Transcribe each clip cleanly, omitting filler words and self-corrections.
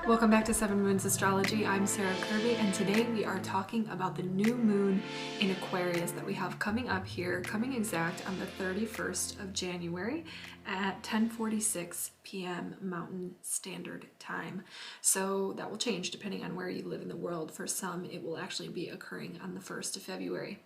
Welcome back to Seven Moons Astrology. I'm Sarah Kirby, and today we are talking about the new moon in Aquarius that we have coming up here, coming exact on the 31st of January at 10:46 p.m. Mountain Standard Time. So that will change depending on where you live in the world. For some, it will actually be occurring on the 1st of February.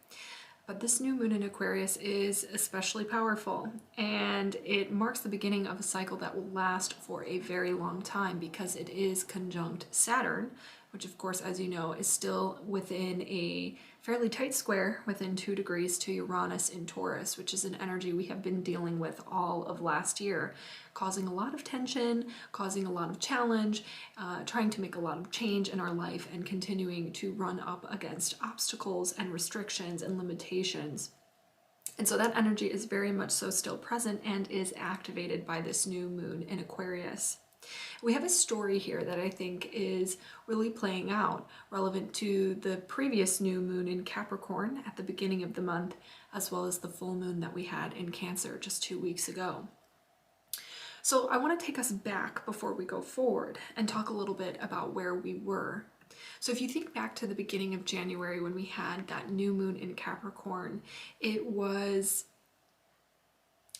But this new moon in Aquarius is especially powerful, and it marks the beginning of a cycle that will last for a very long time because it is conjunct Saturn, which of course, as you know, is still within a fairly tight square within 2 degrees to Uranus in Taurus, which is an energy we have been dealing with all of last year, causing a lot of tension, causing a lot of challenge, trying to make a lot of change in our life and continuing to run up against obstacles and restrictions and limitations. And so that energy is very much so still present and is activated by this new moon in Aquarius. We have a story here that I think is really playing out relevant to the previous new moon in Capricorn at the beginning of the month, as well as the full moon that we had in Cancer just 2 weeks ago. So I want to take us back before we go forward and talk a little bit about where we were. So if you think back to the beginning of January when we had that new moon in Capricorn, it was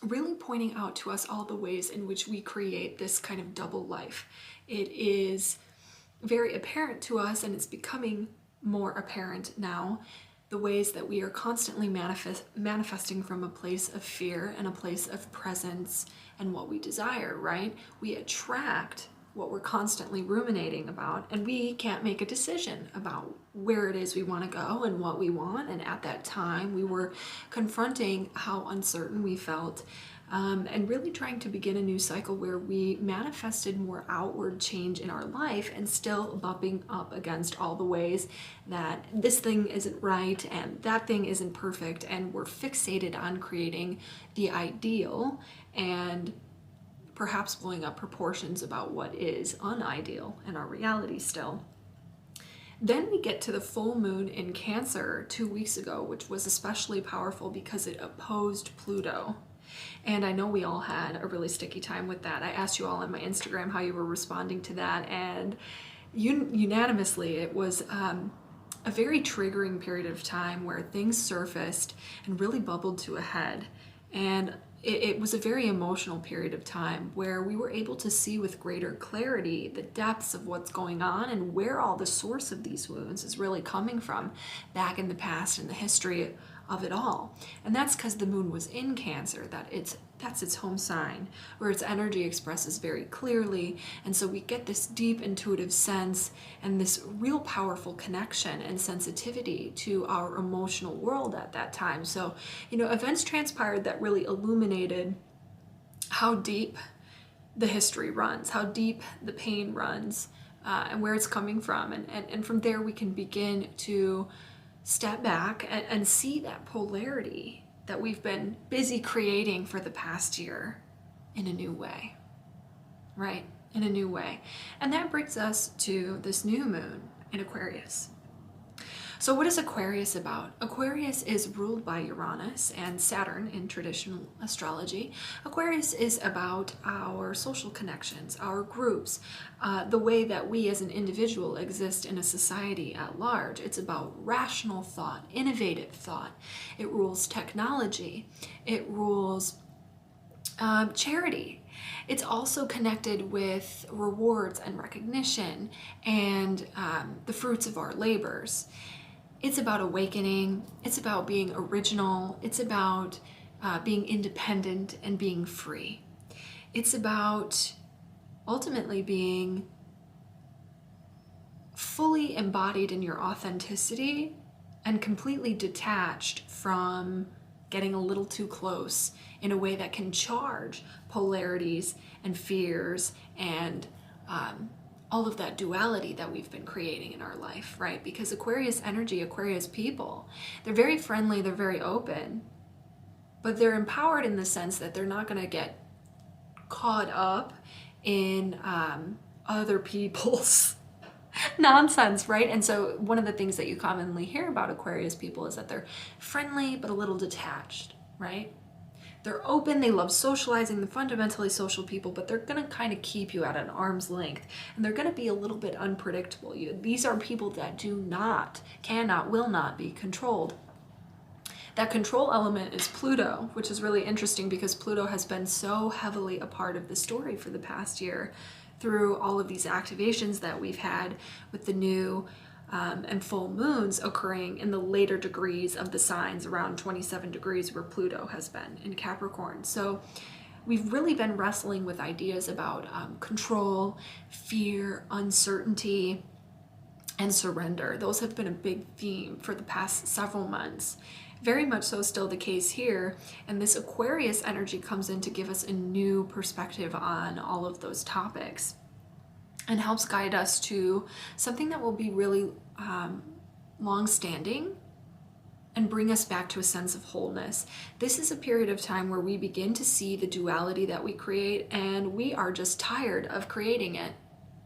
really pointing out to us all the ways in which we create this kind of double life. It is very apparent to us, and it's becoming more apparent now, the ways that we are constantly manifesting from a place of fear and a place of presence and what we desire, right? We attract what we're constantly ruminating about, and we can't make a decision about where it is we want to go and what we want. And at that time, we were confronting how uncertain we felt, and really trying to begin a new cycle where we manifested more outward change in our life and still bumping up against all the ways that this thing isn't right and that thing isn't perfect, and we're fixated on creating the ideal and perhaps blowing up proportions about what is unideal in our reality still. Then we get to the full moon in Cancer 2 weeks ago, which was especially powerful because it opposed Pluto. And I know we all had a really sticky time with that. I asked you all on my Instagram how you were responding to that, and unanimously it was a very triggering period of time where things surfaced and really bubbled to a head. And it was a very emotional period of time where we were able to see with greater clarity the depths of what's going on and where all the source of these wounds is really coming from back in the past and the history of it all. And that's because the moon was in Cancer, that's its home sign, where its energy expresses very clearly. And so we get this deep intuitive sense and this real powerful connection and sensitivity to our emotional world at that time. So, events transpired that really illuminated how deep the history runs, how deep the pain runs, and where it's coming from. And from there we can begin to step back and see that polarity that we've been busy creating for the past year in a new way, right? In a new way. And that brings us to this new moon in Aquarius. So what is Aquarius about? Aquarius is ruled by Uranus and Saturn in traditional astrology. Aquarius is about our social connections, our groups, the way that we as an individual exist in a society at large. It's about rational thought, innovative thought. It rules technology. It rules charity. It's also connected with rewards and recognition and the fruits of our labors. It's about awakening. It's about being original. It's about being independent and being free. It's about ultimately being fully embodied in your authenticity and completely detached from getting a little too close in a way that can charge polarities and fears and all of that duality that we've been creating in our life, right? Because Aquarius energy, Aquarius people, they're very friendly, they're very open, but they're empowered in the sense that they're not going to get caught up in other people's nonsense, right? And so one of the things that you commonly hear about Aquarius people is that they're friendly but a little detached, right? They're open, they love socializing, they're fundamentally social people, but they're gonna kind of keep you at an arm's length, and they're gonna be a little bit unpredictable. These are people that do not, cannot, will not be controlled. That control element is Pluto, which is really interesting because Pluto has been so heavily a part of the story for the past year through all of these activations that we've had with the new and full moons occurring in the later degrees of the signs, around 27 degrees where Pluto has been in Capricorn. So we've really been wrestling with ideas about control, fear, uncertainty, and surrender. Those have been a big theme for the past several months. Very much so still the case here, and this Aquarius energy comes in to give us a new perspective on all of those topics and helps guide us to something that will be really long-standing and bring us back to a sense of wholeness. This is a period of time where we begin to see the duality that we create, and we are just tired of creating it.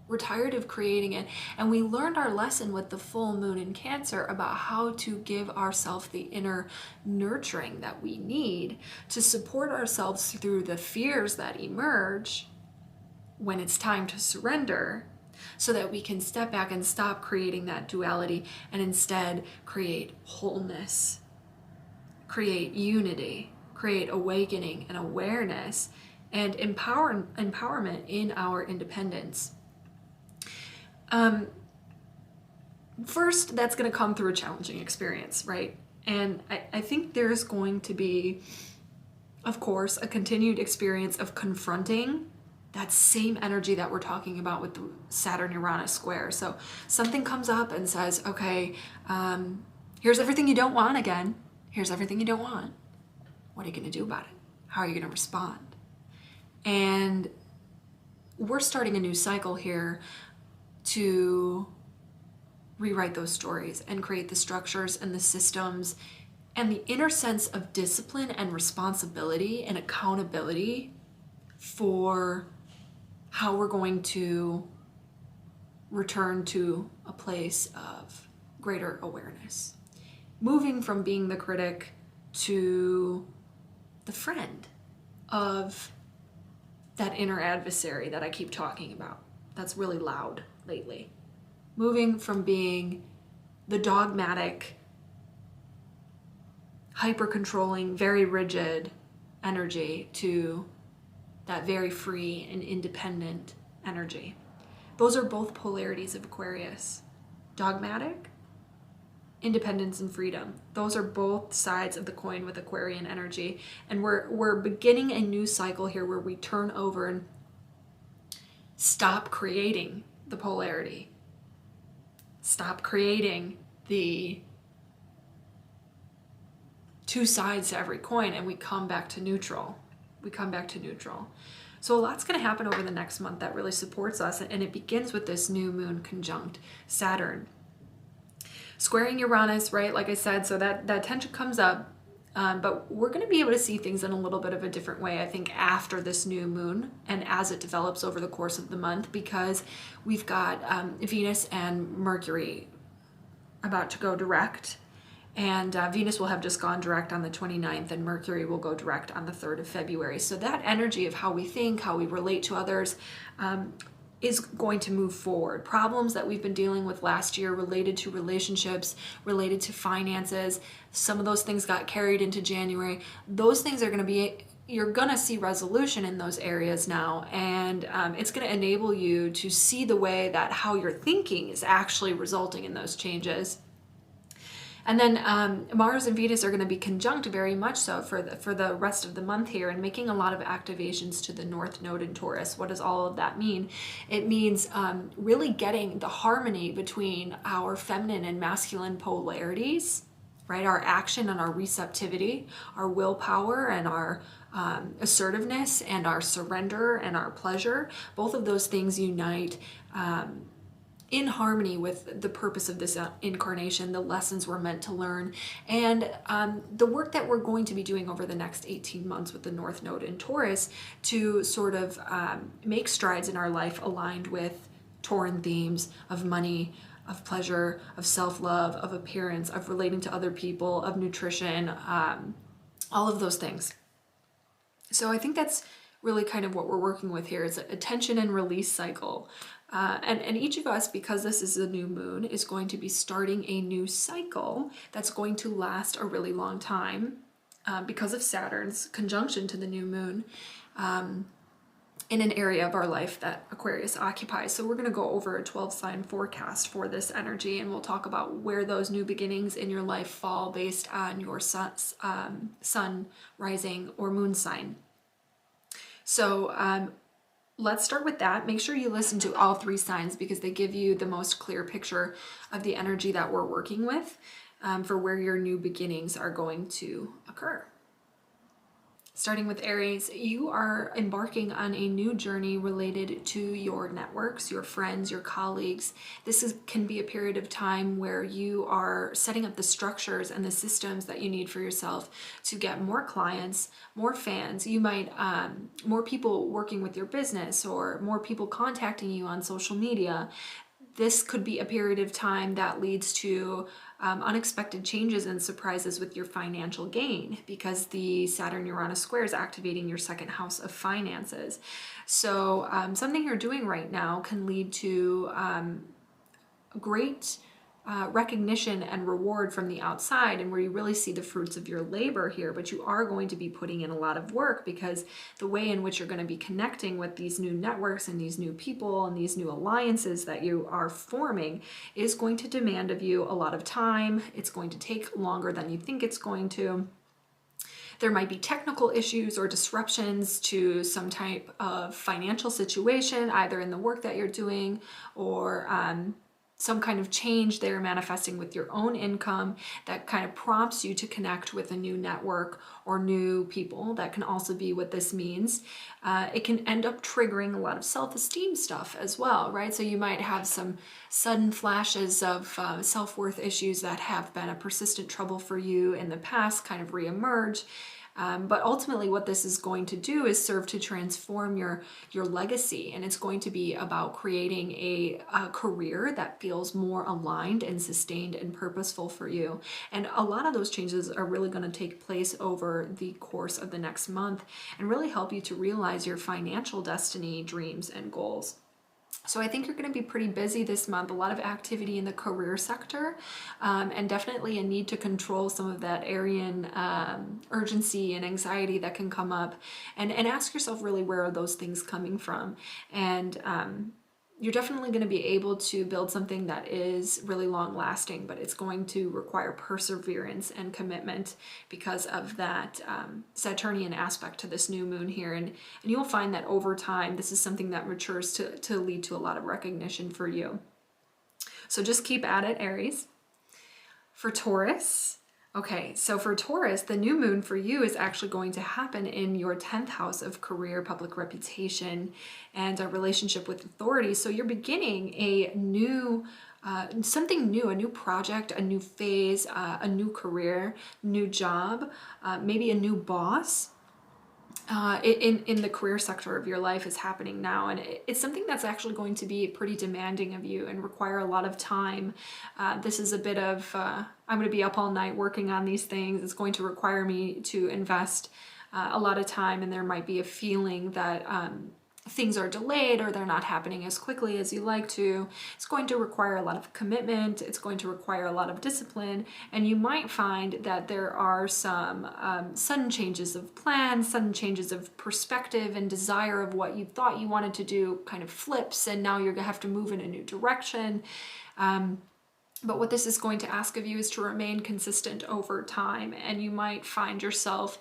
We're tired of creating it, and we learned our lesson with the full moon in Cancer about how to give ourselves the inner nurturing that we need to support ourselves through the fears that emerge when it's time to surrender, so that we can step back and stop creating that duality and instead create wholeness, create unity, create awakening and awareness, and empowerment in our independence. First, that's going to come through a challenging experience, right? And I think there's going to be, of course, a continued experience of confronting that same energy that we're talking about with the Saturn-Uranus square. So something comes up and says, okay, here's everything you don't want again. Here's everything you don't want. What are you going to do about it? How are you going to respond? And we're starting a new cycle here to rewrite those stories and create the structures and the systems and the inner sense of discipline and responsibility and accountability for how we're going to return to a place of greater awareness. Moving from being the critic to the friend of that inner adversary that I keep talking about, that's really loud lately. Moving from being the dogmatic, hyper-controlling, very rigid energy to that very free and independent energy. Those are both polarities of Aquarius. Dogmatic, independence and freedom. Those are both sides of the coin with Aquarian energy. And we're beginning a new cycle here where we turn over and stop creating the polarity. Stop creating the two sides to every coin, and we come back to neutral. So a lot's going to happen over the next month that really supports us, and it begins with this new moon conjunct Saturn. Squaring Uranus, right, like I said, so that tension comes up, but we're going to be able to see things in a little bit of a different way, I think, after this new moon and as it develops over the course of the month, because we've got Venus and Mercury about to go direct. And Venus will have just gone direct on the 29th, and Mercury will go direct on the 3rd of February. So that energy of how we think, how we relate to others, is going to move forward. Problems that we've been dealing with last year related to relationships, related to finances, some of those things got carried into January. Those things are going to be, you're going to see resolution in those areas now, and it's going to enable you to see the way that how you're thinking is actually resulting in those changes. And then Mars and Venus are going to be conjunct very much so for the rest of the month here, and making a lot of activations to the North Node in Taurus. What does all of that mean? It means really getting the harmony between our feminine and masculine polarities, right? Our action and our receptivity, our willpower and our assertiveness and our surrender and our pleasure. Both of those things unite in harmony with the purpose of this incarnation, the lessons we're meant to learn, and the work that we're going to be doing over the next 18 months with the North Node in Taurus to sort of make strides in our life aligned with Tauran themes of money, of pleasure, of self-love, of appearance, of relating to other people, of nutrition, all of those things. So I think that's really kind of what we're working with here is a tension and release cycle. And each of us, because this is a new moon, is going to be starting a new cycle that's going to last a really long time because of Saturn's conjunction to the new moon in an area of our life that Aquarius occupies. So we're going to go over a 12-sign forecast for this energy, and we'll talk about where those new beginnings in your life fall based on your sun, rising, or moon sign. So let's start with that. Make sure you listen to all 3 signs because they give you the most clear picture of the energy that we're working with for where your new beginnings are going to occur. Starting with Aries, you are embarking on a new journey related to your networks, your friends, your colleagues. Can be a period of time where you are setting up the structures and the systems that you need for yourself to get more clients, more fans. You might, more people working with your business or more people contacting you on social media. This could be a period of time that leads to unexpected changes and surprises with your financial gain because the Saturn-Uranus square is activating your 2nd house of finances. So something you're doing right now can lead to great recognition and reward from the outside, and where you really see the fruits of your labor here. But you are going to be putting in a lot of work because the way in which you're going to be connecting with these new networks and these new people and these new alliances that you are forming is going to demand of you a lot of time. It's going to take longer than you think it's going to. There might be technical issues or disruptions to some type of financial situation, either in the work that you're doing or some kind of change there manifesting with your own income that kind of prompts you to connect with a new network or new people. That can also be what this means. It can end up triggering a lot of self-esteem stuff as well, right? So you might have some sudden flashes of self-worth issues that have been a persistent trouble for you in the past kind of reemerge. But ultimately what this is going to do is serve to transform your legacy, and it's going to be about creating a career that feels more aligned and sustained and purposeful for you. And a lot of those changes are really going to take place over the course of the next month and really help you to realize your financial destiny, dreams, and goals. So I think you're going to be pretty busy this month, a lot of activity in the career sector, and definitely a need to control some of that Arian urgency and anxiety that can come up, and ask yourself really where are those things coming from. And you're definitely going to be able to build something that is really long lasting, but it's going to require perseverance and commitment because of that Saturnian aspect to this new moon here. And you'll find that over time, this is something that matures to lead to a lot of recognition for you. So just keep at it, Aries. For Taurus, okay, so for Taurus, the new moon for you is actually going to happen in your 10th house of career, public reputation, and a relationship with authority. So you're beginning a new, something new, a new project, a new phase, a new career, new job, maybe a new boss. In the career sector of your life is happening now, and it's something that's actually going to be pretty demanding of you and require a lot of time. This is a bit of I'm going to be up all night working on these things. It's going to require me to invest a lot of time, and there might be a feeling that things are delayed or they're not happening as quickly as you like to. It's going to require a lot of commitment. It's going to require a lot of discipline. And you might find that there are some sudden changes of plans, sudden changes of perspective and desire of what you thought you wanted to do kind of flips, and now you're going to have to move in a new direction. But what this is going to ask of you is to remain consistent over time. And you might find yourself,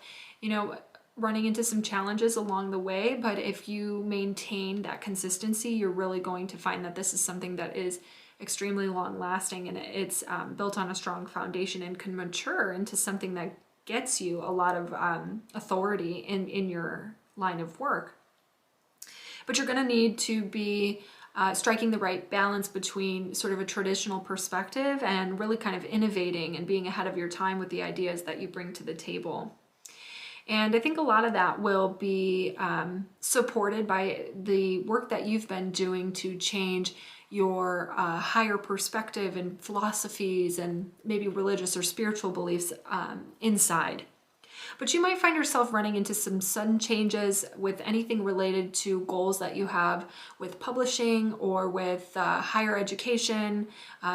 running into some challenges along the way, but if you maintain that consistency, you're really going to find that this is something that is extremely long lasting, and it's built on a strong foundation and can mature into something that gets you a lot of authority in your line of work. But you're going to need to be striking the right balance between sort of a traditional perspective and really kind of innovating and being ahead of your time with the ideas that you bring to the table. And I think a lot of that will be supported by the work that you've been doing to change your higher perspective and philosophies and maybe religious or spiritual beliefs inside. But you might find yourself running into some sudden changes with anything related to goals that you have with publishing or with higher education.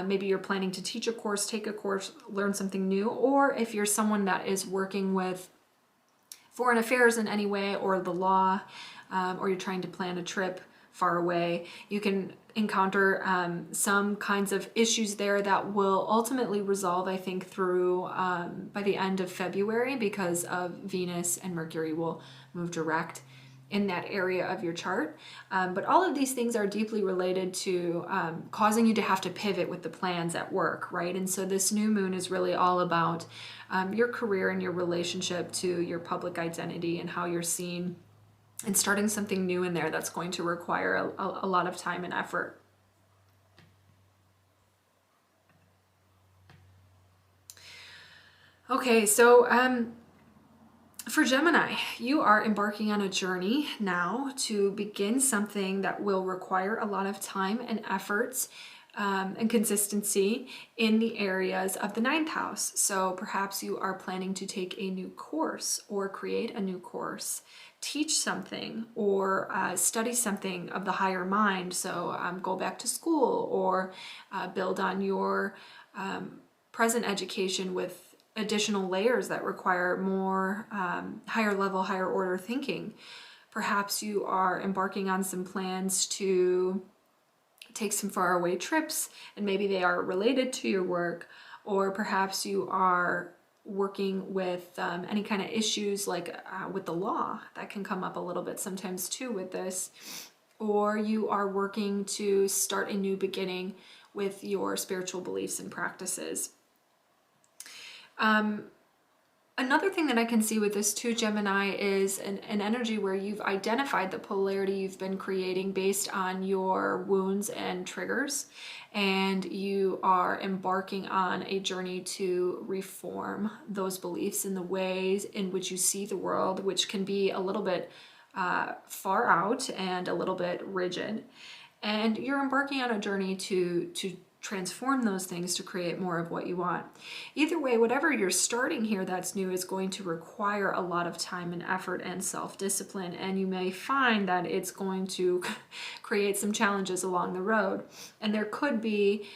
Maybe you're planning to teach a course, take a course, learn something new, or if you're someone that is working with foreign affairs in any way, or the law, or you're trying to plan a trip far away, you can encounter some kinds of issues there that will ultimately resolve, I think, through by the end of February, because of Venus and Mercury will move direct in that area of your chart. But all of these things are deeply related to causing you to have to pivot with the plans at work, right? And so this new moon is really all about your career and your relationship to your public identity and how you're seen, and starting something new in there that's going to require a lot of time and effort. Okay, so for Gemini, you are embarking on a journey now to begin something that will require a lot of time and efforts and consistency in the areas of the ninth house. So perhaps you are planning to take a new course or create a new course, teach something, or study something of the higher mind. So go back to school, or build on your present education with additional layers that require more higher level, higher order thinking. Perhaps you are embarking on some plans to take some faraway trips, and maybe they are related to your work, or perhaps you are working with any kind of issues like with the law. That can come up a little bit sometimes too with this. Or you are working to start a new beginning with your spiritual beliefs and practices. Another thing that I can see with this too, Gemini, is an energy where you've identified the polarity you've been creating based on your wounds and triggers, and you are embarking on a journey to reform those beliefs in the ways in which you see the world, which can be a little bit far out and a little bit rigid. And you're embarking on a journey to transform those things to create more of what you want. Either way, whatever you're starting here that's new is going to require a lot of time and effort and self-discipline, and you may find that it's going to create some challenges along the road. And there could be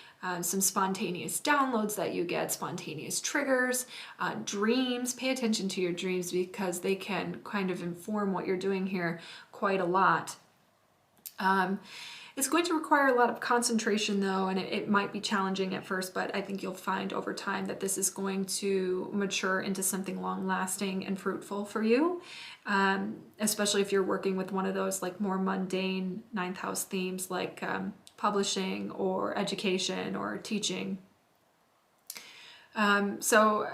some spontaneous downloads that you get, spontaneous triggers, dreams. Pay attention to your dreams, because they can kind of inform what you're doing here quite a lot. It's going to require a lot of concentration though, and it might be challenging at first, but I think you'll find over time that this is going to mature into something long-lasting and fruitful for you, especially if you're working with one of those like more mundane ninth house themes like publishing or education or teaching. So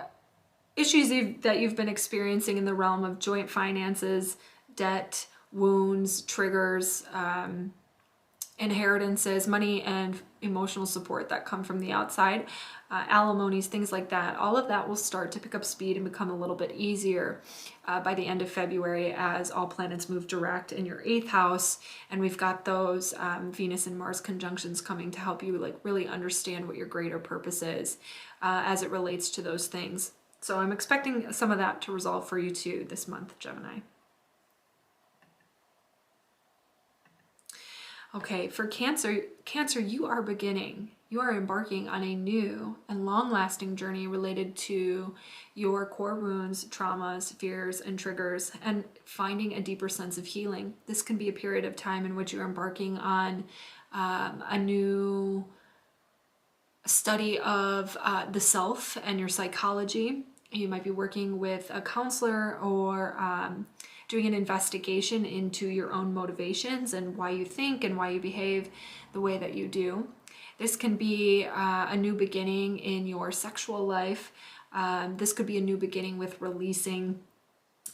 issues that you've been experiencing in the realm of joint finances, debt, wounds, triggers, inheritances, money and emotional support that come from the outside, alimonies, things like that. All of that will start to pick up speed and become a little bit easier by the end of February, as all planets move direct in your 8th house, and we've got those Venus and Mars conjunctions coming to help you like really understand what your greater purpose is as it relates to those things. So I'm expecting some of that to resolve for you too this month, Gemini. Okay, for Cancer, you are embarking on a new and long-lasting journey related to your core wounds, traumas, fears, and triggers, and finding a deeper sense of healing. This can be a period of time in which you're embarking on a new study of the self and your psychology. You might be working with a counselor, or doing an investigation into your own motivations and why you think and why you behave the way that you do. This can be a new beginning in your sexual life. This could be a new beginning with releasing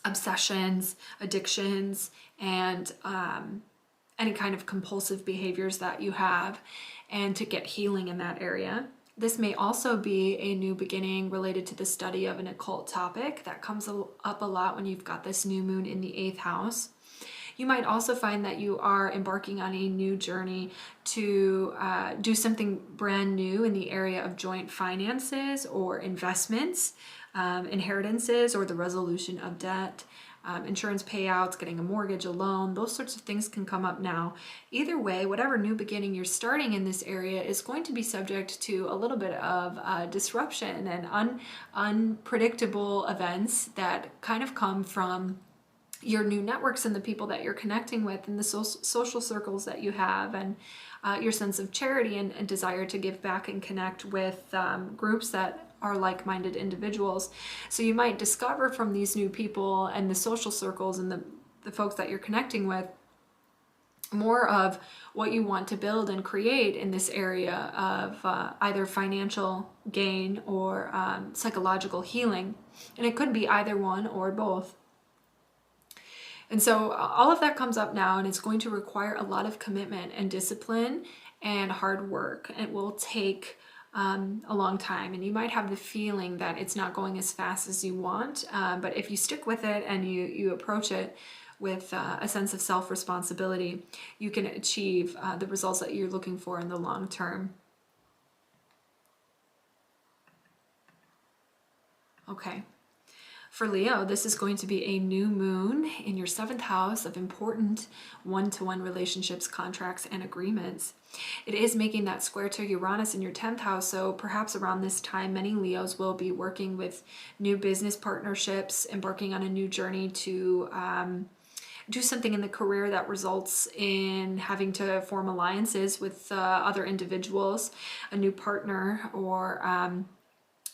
obsessions, addictions, and any kind of compulsive behaviors that you have, and to get healing in that area. This may also be a new beginning related to the study of an occult topic that comes up a lot when you've got this new moon in the 8th house. You might also find that you are embarking on a new journey to do something brand new in the area of joint finances or investments. inheritances or the resolution of debt, insurance payouts, getting a mortgage, a loan, those sorts of things can come up now. Either way, whatever new beginning you're starting in this area is going to be subject to a little bit of disruption and unpredictable events that kind of come from your new networks and the people that you're connecting with and the social circles that you have, and your sense of charity and desire to give back and connect with groups that are like-minded individuals. So you might discover from these new people and the social circles and the folks that you're connecting with more of what you want to build and create in this area of either financial gain or psychological healing. And it could be either one or both. And so all of that comes up now, and it's going to require a lot of commitment and discipline and hard work. It will take a long time, and you might have the feeling that it's not going as fast as you want, but if you stick with it and you approach it with a sense of self-responsibility, you can achieve the results that you're looking for in the long term. Okay. For Leo, this is going to be a new moon in your 7th house of important one-to-one relationships, contracts, and agreements. It is making that square to Uranus in your 10th house, so perhaps around this time, many Leos will be working with new business partnerships, embarking on a new journey to do something in the career that results in having to form alliances with other individuals, a new partner, or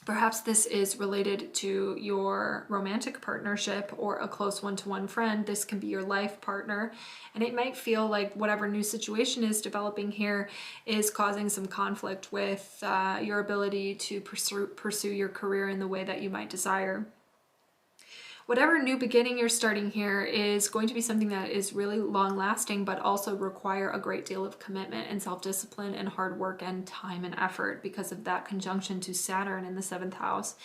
perhaps this is related to your romantic partnership or a close one-to-one friend. This can be your life partner, and it might feel like whatever new situation is developing here is causing some conflict with your ability to pursue your career in the way that you might desire. Whatever new beginning you're starting here is going to be something that is really long-lasting, but also require a great deal of commitment and self-discipline and hard work and time and effort because of that conjunction to Saturn in the 7th house.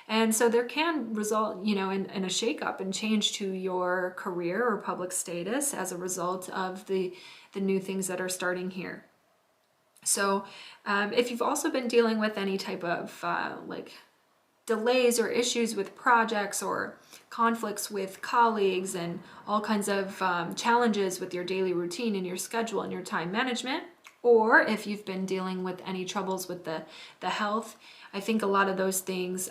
And so there can result, in a shakeup and change to your career or public status as a result of the new things that are starting here. So if you've also been dealing with any type of delays or issues with projects or conflicts with colleagues and all kinds of challenges with your daily routine and your schedule and your time management, or if you've been dealing with any troubles with the health, I think a lot of those things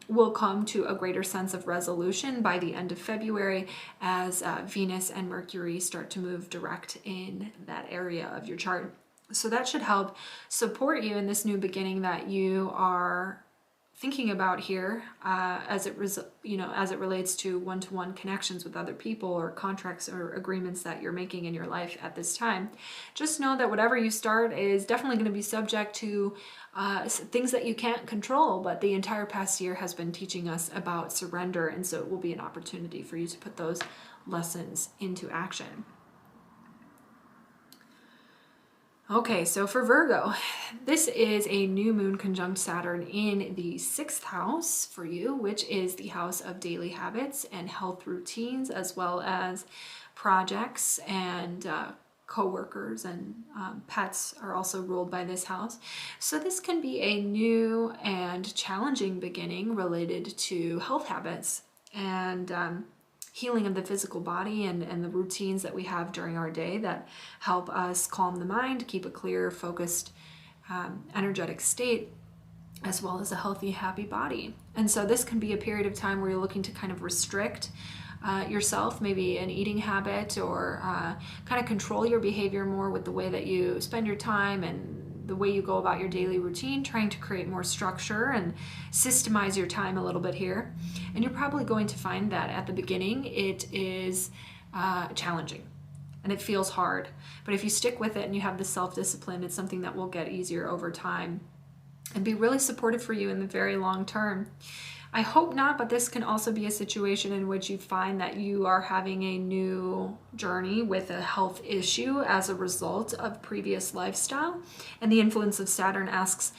will come to a greater sense of resolution by the end of February as Venus and Mercury start to move direct in that area of your chart. So that should help support you in this new beginning that you are thinking about here as it relates to one-to-one connections with other people or contracts or agreements that you're making in your life at this time. Just know that whatever you start is definitely going to be subject to things that you can't control, but the entire past year has been teaching us about surrender, and so it will be an opportunity for you to put those lessons into action. Okay, so for Virgo, this is a new moon conjunct Saturn in the 6th house for you, which is the house of daily habits and health routines, as well as projects and co-workers and pets are also ruled by this house. So this can be a new and challenging beginning related to health habits and healing of the physical body and the routines that we have during our day that help us calm the mind, keep a clear, focused, energetic state, as well as a healthy, happy body. And so this can be a period of time where you're looking to kind of restrict yourself, maybe an eating habit, or kind of control your behavior more with the way that you spend your time and the way you go about your daily routine, trying to create more structure and systemize your time a little bit here. And you're probably going to find that at the beginning it is challenging and it feels hard. But if you stick with it and you have the self-discipline, it's something that will get easier over time and be really supportive for you in the very long term. I hope not, but this can also be a situation in which you find that you are having a new journey with a health issue as a result of previous lifestyle. And the influence of Saturn asks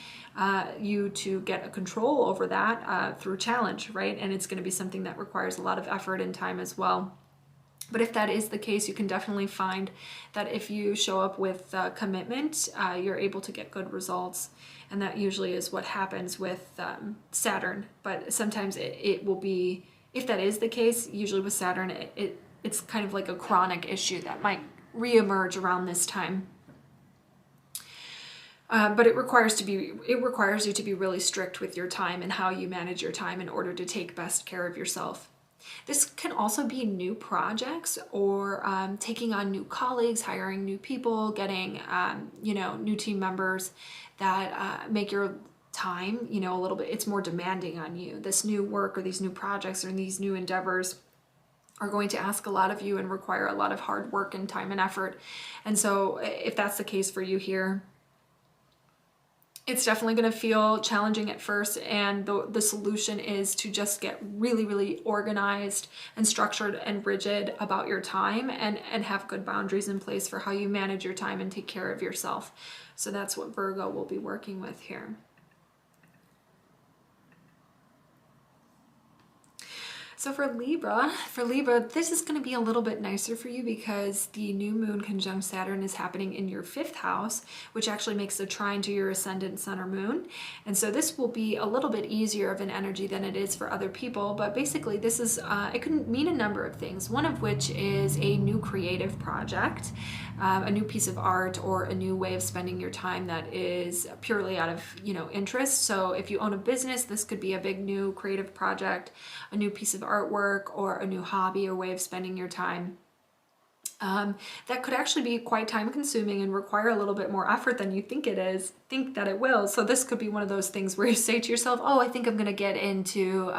you to get a control over that through challenge, right? And it's going to be something that requires a lot of effort and time as well. But if that is the case, you can definitely find that if you show up with commitment, you're able to get good results. And that usually is what happens with Saturn. But sometimes it will be, if that is the case, usually with Saturn, it's kind of like a chronic issue that might reemerge around this time. But it requires you to be really strict with your time and how you manage your time in order to take best care of yourself. This can also be new projects or taking on new colleagues, hiring new people, getting new team members that make your time a little bit, it's more demanding on you. This new work or these new projects or these new endeavors are going to ask a lot of you and require a lot of hard work and time and effort. And so if that's the case for you here, it's definitely going to feel challenging at first, and the solution is to just get really, really organized and structured and rigid about your time and have good boundaries in place for how you manage your time and take care of yourself. So that's what Virgo will be working with here. So for Libra, this is going to be a little bit nicer for you because the new moon conjunct Saturn is happening in your 5th house, which actually makes a trine to your ascendant sun or moon. And so this will be a little bit easier of an energy than it is for other people. But basically this is, it can mean a number of things, one of which is a new creative project, a new piece of art, or a new way of spending your time that is purely out of, interest. So if you own a business, this could be a big new creative project, a new piece of artwork, or a new hobby or way of spending your time. That could actually be quite time consuming and require a little bit more effort than you think that it will. So this could be one of those things where you say to yourself, oh, I think I'm going to get into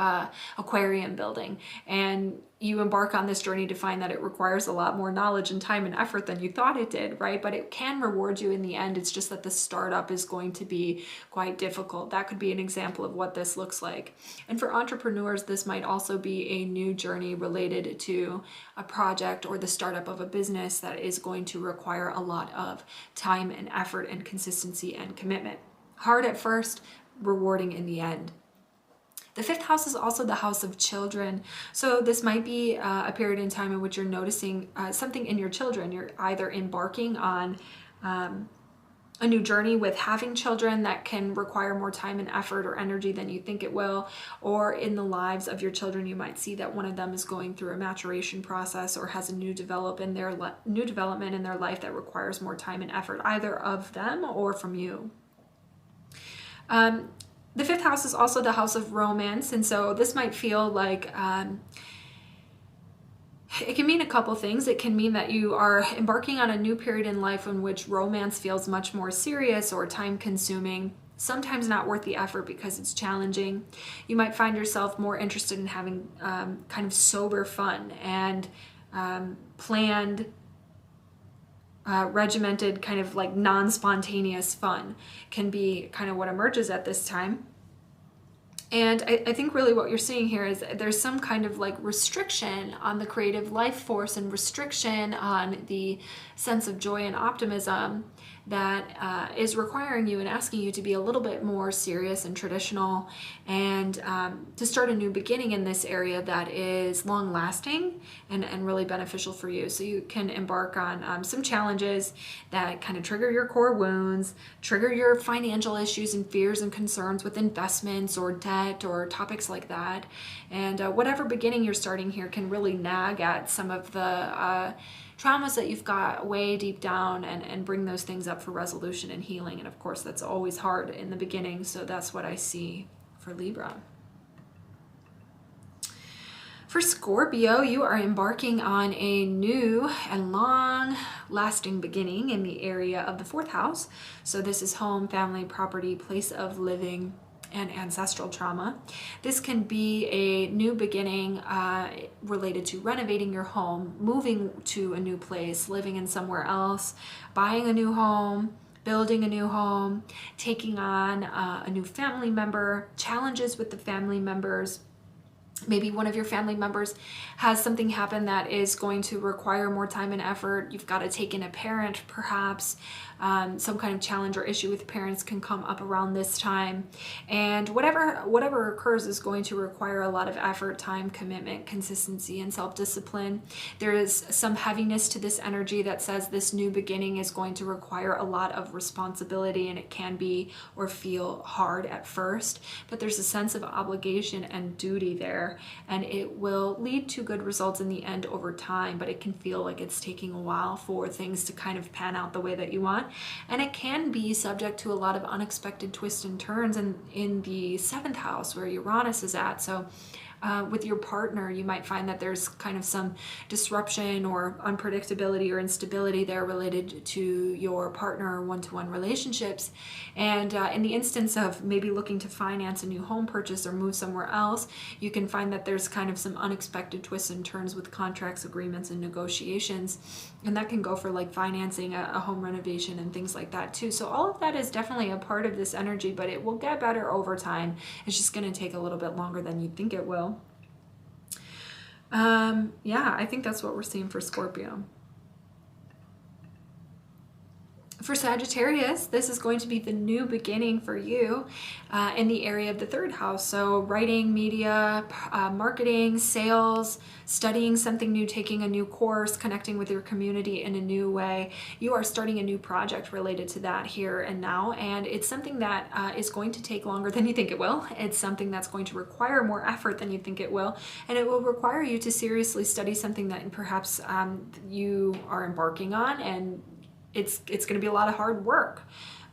aquarium building. And you embark on this journey to find that it requires a lot more knowledge and time and effort than you thought it did, right? But it can reward you in the end. It's just that the startup is going to be quite difficult. That could be an example of what this looks like. And for entrepreneurs, this might also be a new journey related to a project or the startup of a business that is going to require a lot of time and effort and consistency and commitment. Hard at first, rewarding in the end. The 5th house is also the house of children. So this might be a period in time in which you're noticing something in your children. You're either embarking on a new journey with having children that can require more time and effort or energy than you think it will, or in the lives of your children, you might see that one of them is going through a maturation process or has a new development in their life that requires more time and effort, either of them or from you. The 5th house is also the house of romance, and so this might feel like it can mean a couple things. It can mean that you are embarking on a new period in life in which romance feels much more serious or time-consuming, sometimes not worth the effort because it's challenging. You might find yourself more interested in having kind of sober fun and planned, regimented, kind of like non-spontaneous fun can be kind of what emerges at this time. And I think really what you're seeing here is there's some kind of like restriction on the creative life force and restriction on the sense of joy and optimism that is requiring you and asking you to be a little bit more serious and traditional, and to start a new beginning in this area that is long-lasting and really beneficial for you. So you can embark on some challenges that kind of trigger your core wounds, trigger your financial issues and fears and concerns with investments or debt or topics like that. And whatever beginning you're starting here can really nag at some of the traumas that you've got way deep down and bring those things up for resolution and healing. And of course, that's always hard in the beginning. So that's what I see for Libra. For Scorpio, you are embarking on a new and long-lasting beginning in the area of the 4th house. So this is home, family, property, place of living, and ancestral trauma. This can be a new beginning related to renovating your home, moving to a new place, living in somewhere else, buying a new home, building a new home, taking on a new family member, challenges with the family members, Maybe one of your family members has something happen that is going to require more time and effort. You've got to take in a parent, perhaps. Some kind of challenge or issue with parents can come up around this time. And whatever occurs is going to require a lot of effort, time, commitment, consistency, and self-discipline. There is some heaviness to this energy that says this new beginning is going to require a lot of responsibility, and it can be or feel hard at first. But there's a sense of obligation and duty there, and it will lead to good results in the end over time, but it can feel like it's taking a while for things to kind of pan out the way that you want. And it can be subject to a lot of unexpected twists and turns in the 7th house where Uranus is at. So with your partner, you might find that there's kind of some disruption or unpredictability or instability there related to your partner one-to-one relationships. And in the instance of maybe looking to finance a new home purchase or move somewhere else, you can find that there's kind of some unexpected twists and turns with contracts, agreements, and negotiations. And that can go for like financing a home renovation and things like that too. So all of that is definitely a part of this energy, but it will get better over time. It's just going to take a little bit longer than you think it will. Yeah, I think that's what we're seeing for Scorpio. For Sagittarius, this is going to be the new beginning for you in the area of the 3rd house. So writing, media, marketing, sales, studying something new, taking a new course, connecting with your community in a new way. You are starting a new project related to that here and now, and it's something that is going to take longer than you think it will. It's something that's going to require more effort than you think it will, and it will require you to seriously study something that perhaps you are embarking on, and it's going to be a lot of hard work,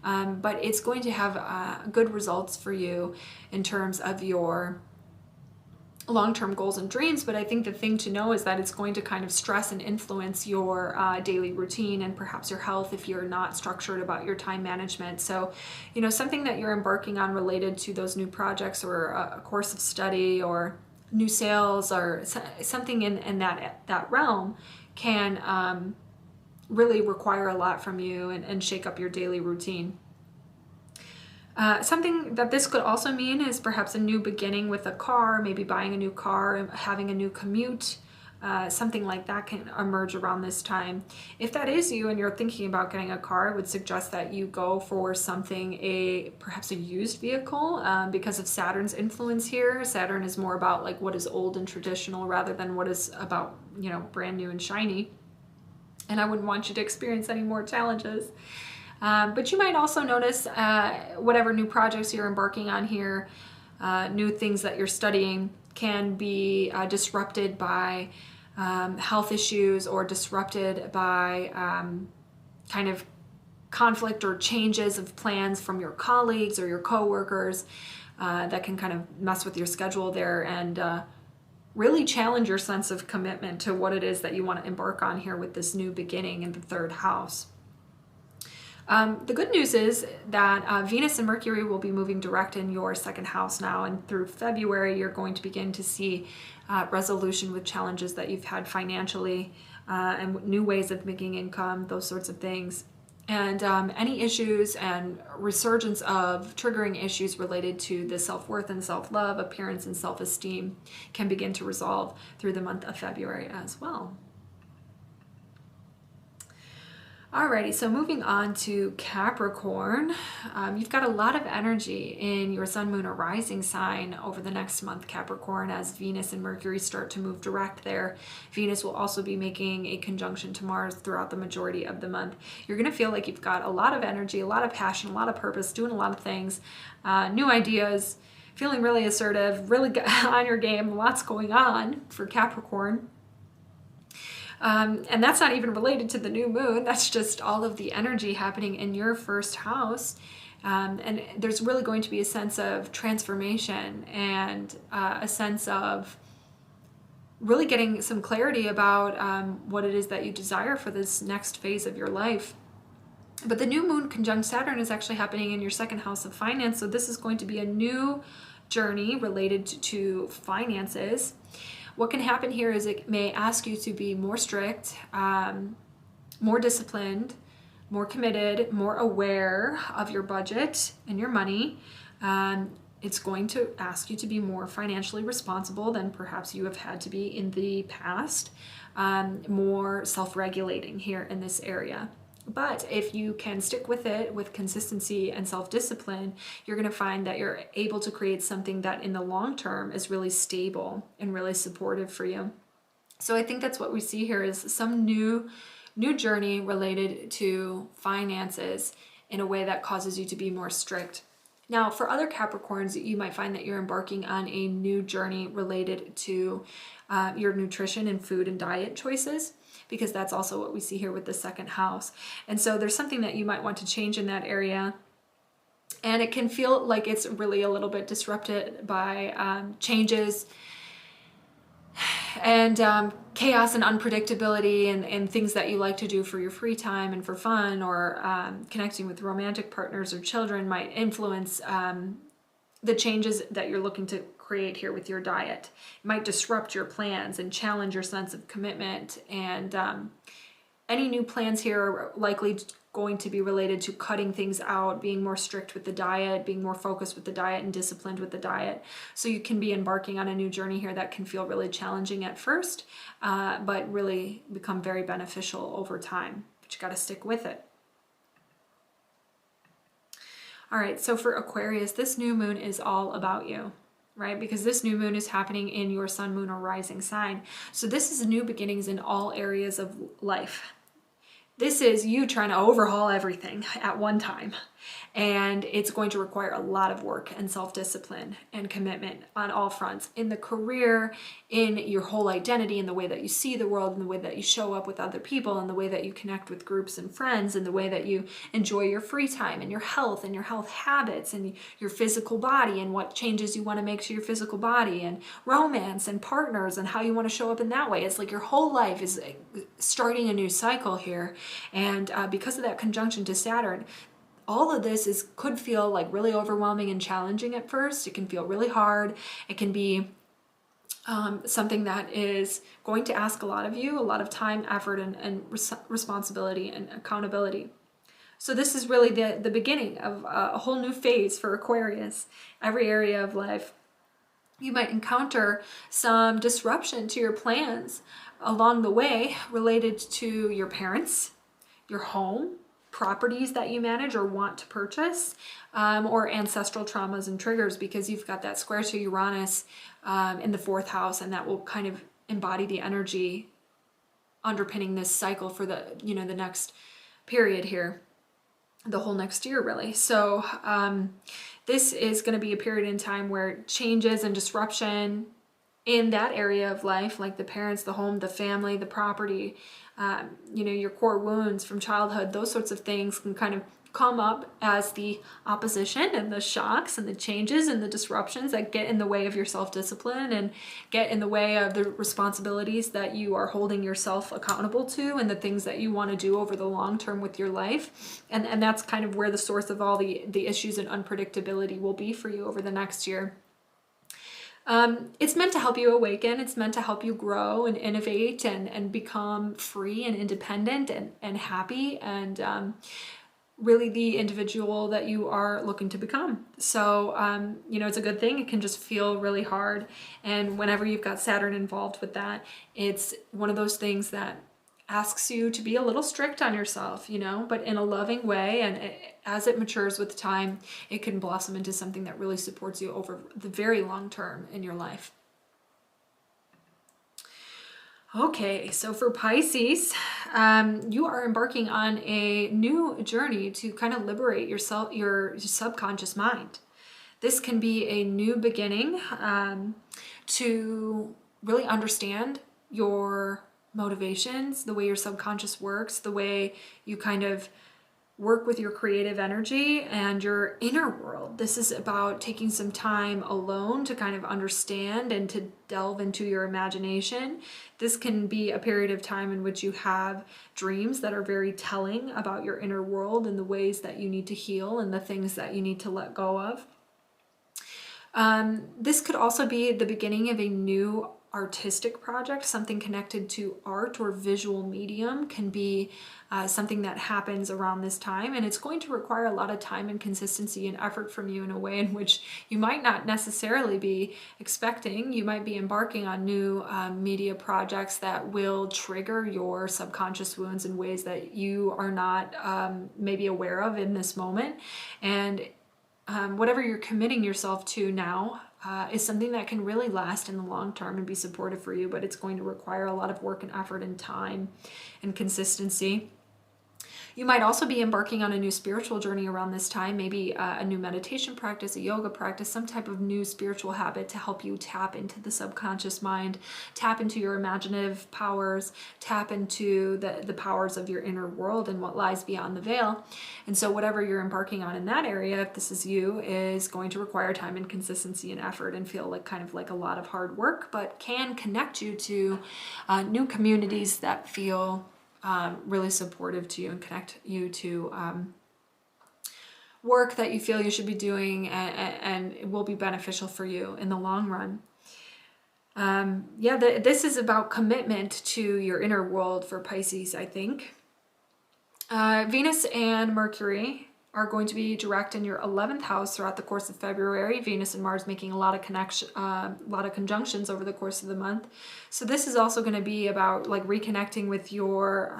but it's going to have good results for you in terms of your long-term goals and dreams. But I think the thing to know is that it's going to kind of stress and influence your daily routine and perhaps your health if you're not structured about your time management. So, you know, something that you're embarking on related to those new projects or a course of study or new sales or something in that realm can really require a lot from you and shake up your daily routine. Something that this could also mean is perhaps a new beginning with a car, maybe buying a new car, having a new commute. Something like that can emerge around this time. If that is you and you're thinking about getting a car, I would suggest that you go for something, perhaps a used vehicle, because of Saturn's influence here. Saturn is more about like what is old and traditional rather than what is about, you know, brand new and shiny. And I wouldn't want you to experience any more challenges. But you might also notice whatever new projects you're embarking on here, new things that you're studying can be disrupted by health issues or disrupted by kind of conflict or changes of plans from your colleagues or your coworkers that can kind of mess with your schedule there and really challenge your sense of commitment to what it is that you want to embark on here with this new beginning in the 3rd house. The good news is that Venus and Mercury will be moving direct in your 2nd house now, and through February you're going to begin to see resolution with challenges that you've had financially and new ways of making income, those sorts of things. And any issues and resurgence of triggering issues related to the self-worth and self-love, appearance and self-esteem can begin to resolve through the month of February as well. Alrighty, so moving on to Capricorn, you've got a lot of energy in your sun, moon, or rising sign over the next month, Capricorn, as Venus and Mercury start to move direct there. Venus will also be making a conjunction to Mars throughout the majority of the month. You're going to feel like you've got a lot of energy, a lot of passion, a lot of purpose, doing a lot of things, new ideas, feeling really assertive, really on your game, lots going on for Capricorn. And that's not even related to the new moon. That's just all of the energy happening in your 1st house. And there's really going to be a sense of transformation and a sense of really getting some clarity about what it is that you desire for this next phase of your life. But the new moon conjunct Saturn is actually happening in your 2nd house of finance. So this is going to be a new journey related to finances. What can happen here is it may ask you to be more strict, more disciplined, more committed, more aware of your budget and your money. It's going to ask you to be more financially responsible than perhaps you have had to be in the past, more self-regulating here in this area. But if you can stick with it with consistency and self-discipline, you're going to find that you're able to create something that in the long term is really stable and really supportive for you. So I think that's what we see here, is some new journey related to finances in a way that causes you to be more strict. Now, for other Capricorns, you might find that you're embarking on a new journey related to your nutrition and food and diet choices, because that's also what we see here with the second house. And so there's something that you might want to change in that area. And it can feel like it's really a little bit disrupted by changes and chaos and unpredictability and things that you like to do for your free time and for fun, or connecting with romantic partners or children might influence the changes that you're looking to create here with your diet. It might disrupt your plans and challenge your sense of commitment, and any new plans here are likely going to be related to cutting things out, being more strict with the diet, being more focused with the diet and disciplined with the diet. So you can be embarking on a new journey here that can feel really challenging at first, but really become very beneficial over time. But you got to stick with it. All right, so for Aquarius, this new moon is all about you, right? Because this new moon is happening in your sun, moon, or rising sign. So this is new beginnings in all areas of life. This is you trying to overhaul everything at one time. And it's going to require a lot of work and self-discipline and commitment on all fronts, in the career, in your whole identity, in the way that you see the world, in the way that you show up with other people, in the way that you connect with groups and friends, in the way that you enjoy your free time and your health habits and your physical body, and what changes you want to make to your physical body, and romance and partners and how you want to show up in that way. It's like your whole life is starting a new cycle here. And because of that conjunction to Saturn, all of this could feel like really overwhelming and challenging at first. It can feel really hard. It can be something that is going to ask a lot of you, a lot of time, effort, and responsibility and accountability. So this is really the beginning of a whole new phase for Aquarius, every area of life. You might encounter some disruption to your plans along the way related to your parents, your home, properties that you manage or want to purchase, or ancestral traumas and triggers, because you've got that square to Uranus in the fourth house, and that will kind of embody the energy underpinning this cycle for the next period here, the whole next year really. So this is going to be a period in time where changes and disruption in that area of life, like the parents, the home, the family, the property, your core wounds from childhood, those sorts of things can kind of come up as the opposition and the shocks and the changes and the disruptions that get in the way of your self-discipline and get in the way of the responsibilities that you are holding yourself accountable to, and the things that you want to do over the long term with your life. And that's kind of where the source of all the issues and unpredictability will be for you over the next year. It's meant to help you awaken. It's meant to help you grow and innovate and become free and independent and happy and really the individual that you are looking to become. So, it's a good thing. It can just feel really hard. And whenever you've got Saturn involved with that, it's one of those things that asks you to be a little strict on yourself, but in a loving way. And as it matures with time, it can blossom into something that really supports you over the very long term in your life. Okay, so for Pisces, you are embarking on a new journey to kind of liberate yourself, your subconscious mind. This can be a new beginning to really understand your motivations, the way your subconscious works, the way you kind of work with your creative energy and your inner world. This is about taking some time alone to kind of understand and to delve into your imagination. This can be a period of time in which you have dreams that are very telling about your inner world and the ways that you need to heal and the things that you need to let go of. This could also be the beginning of a new artistic project, something connected to art or visual medium can be something that happens around this time, and it's going to require a lot of time and consistency and effort from you in a way in which you might not necessarily be expecting. You might be embarking on new media projects that will trigger your subconscious wounds in ways that you are not maybe aware of in this moment. And whatever you're committing yourself to now is something that can really last in the long term and be supportive for you, but it's going to require a lot of work and effort and time and consistency. You might also be embarking on a new spiritual journey around this time, maybe a new meditation practice, a yoga practice, some type of new spiritual habit to help you tap into the subconscious mind, tap into your imaginative powers, tap into the powers of your inner world and what lies beyond the veil. And so whatever you're embarking on in that area, if this is you, is going to require time and consistency and effort and feel like kind of like a lot of hard work, but can connect you to new communities that feel really supportive to you and connect you to work that you feel you should be doing, and it will be beneficial for you in the long run. This is about commitment to your inner world for Pisces, I think. Venus and Mercury are going to be direct in your 11th house throughout the course of February. Venus and Mars making a lot of conjunctions over the course of the month. So this is also going to be about like reconnecting with your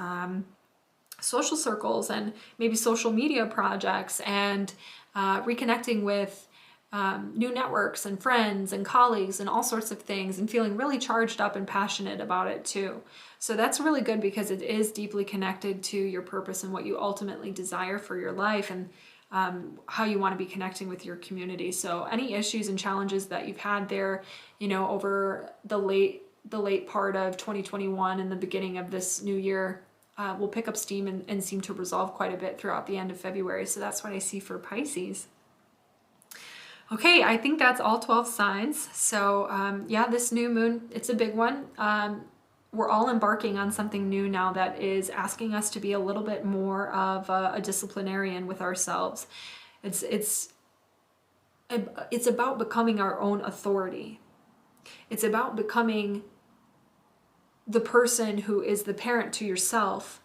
social circles and maybe social media projects, and reconnecting with new networks and friends and colleagues and all sorts of things, and feeling really charged up and passionate about it too. So that's really good because it is deeply connected to your purpose and what you ultimately desire for your life, and how you want to be connecting with your community. So any issues and challenges that you've had there, over the late part of 2021 and the beginning of this new year, will pick up steam and seem to resolve quite a bit throughout the end of February. So that's what I see for Pisces. Okay, I think that's all 12 signs. So this new moon, it's a big one. We're all embarking on something new now that is asking us to be a little bit more of a disciplinarian with ourselves. It's about becoming our own authority. It's about becoming the person who is the parent to yourself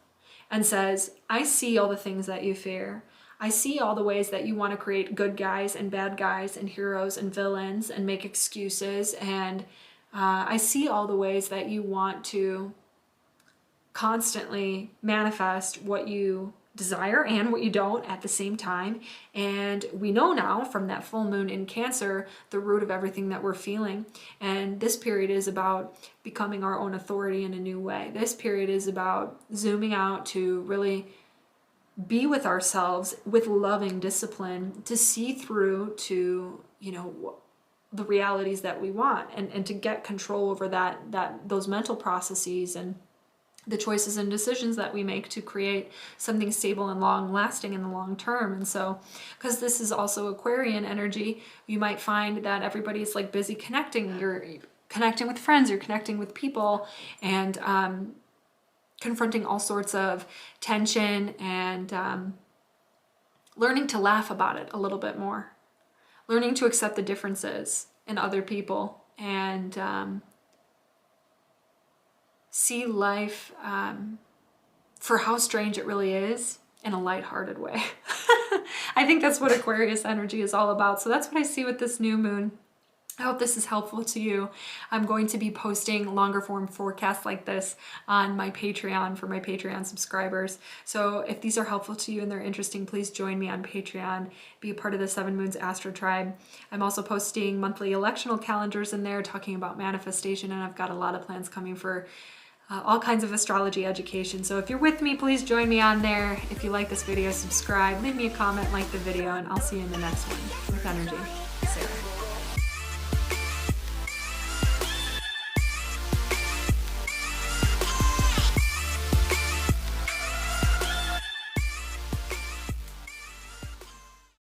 and says, I see all the things that you fear. I see all the ways that you want to create good guys and bad guys and heroes and villains and make excuses, and I see all the ways that you want to constantly manifest what you desire and what you don't at the same time. And we know now from that full moon in Cancer, the root of everything that we're feeling. And this period is about becoming our own authority in a new way. This period is about zooming out to really be with ourselves with loving discipline, to see through to, the realities that we want, and to get control over those mental processes and the choices and decisions that we make to create something stable and long lasting in the long term. And so, because this is also Aquarian energy, you might find that everybody's like busy connecting. You're connecting with friends, you're connecting with people, and confronting all sorts of tension, and learning to laugh about it a little bit more. Learning to accept the differences in other people, and see life for how strange it really is in a lighthearted way. I think that's what Aquarius energy is all about. So that's what I see with this new moon. I hope this is helpful to you. I'm going to be posting longer form forecasts like this on my Patreon for my Patreon subscribers. So if these are helpful to you and they're interesting, please join me on Patreon. Be a part of the 7 Moons Astro Tribe. I'm also posting monthly electional calendars in there talking about manifestation, and I've got a lot of plans coming for all kinds of astrology education. So if you're with me, please join me on there. If you like this video, subscribe, leave me a comment, like the video, and I'll see you in the next one. With energy, Sarah.